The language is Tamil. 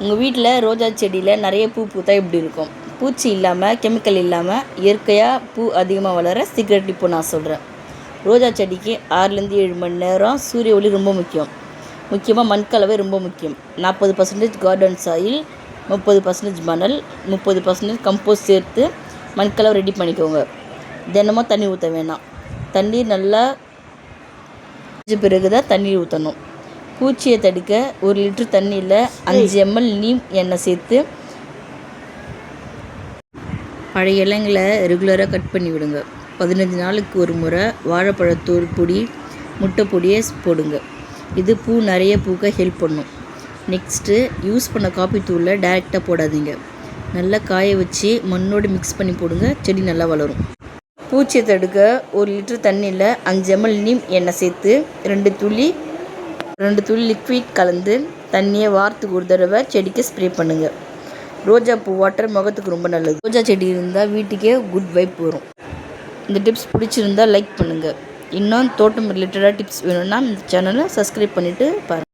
உங்கள் வீட்டில் ரோஜா செடியில் நிறைய பூ பூத்தா இப்படி இருக்கும். பூச்சி இல்லாமல், கெமிக்கல் இல்லாமல் இயற்கையாக பூ அதிகமாக வளர சீக்ரெட் இப்போ நான் சொல்கிறேன். ரோஜா செடிக்கு 6லேருந்து 7 மணி நேரம் சூரிய ஒளி ரொம்ப முக்கியம். முக்கியமாக மண்கலவை ரொம்ப முக்கியம். 40% கார்டன் சாயில், 30% மணல், 30% கம்போஸ்ட் சேர்த்து மண்கலவை ரெடி பண்ணிக்கோங்க. தினமும் தண்ணி ஊற்ற வேணாம். தண்ணீர் நல்லா பிறகு தான் தண்ணீர் ஊற்றணும். பூச்சியை தடுக்க 1 லிட்டர் தண்ணியில் 5 ml நீம் எண்ணெய் சேர்த்து பழைய இலைங்களை ரெகுலராக கட் பண்ணி விடுங்க. 15 நாளுக்கு ஒரு முறை வாழைப்பழத்தோல் பொடி, முட்டை பொடியை போடுங்க. இது பூ நிறைய பூக்க ஹெல்ப் பண்ணும். நெக்ஸ்ட்டு, யூஸ் பண்ண காப்பி தூளை டைரெக்டாக போடாதீங்க. நல்லா காய வச்சு மண்ணோடு மிக்ஸ் பண்ணி போடுங்க. செடி நல்லா வளரும். பூச்சியை தடுக்க 1 லிட்டர் தண்ணியில் 5 ml நீம் எண்ணெய் சேர்த்து 2 துளி லிக்விட் கலந்து தண்ணியை வாரத்துக்கு ஒரு தடவை செடிக்கு ஸ்ப்ரே பண்ணுங்கள். ரோஜா பூ வாட்டர் முகத்துக்கு ரொம்ப நல்லது. ரோஜா செடி இருந்தால் வீட்டுக்கே குட் வைப் வரும். இந்த டிப்ஸ் பிடிச்சிருந்தால் லைக் பண்ணுங்கள். இன்னும் தோட்டம் ரிலேட்டடாக டிப்ஸ் வேணும்னா இந்த சேனலை சப்ஸ்கிரைப் பண்ணிவிட்டு பாருங்கள்.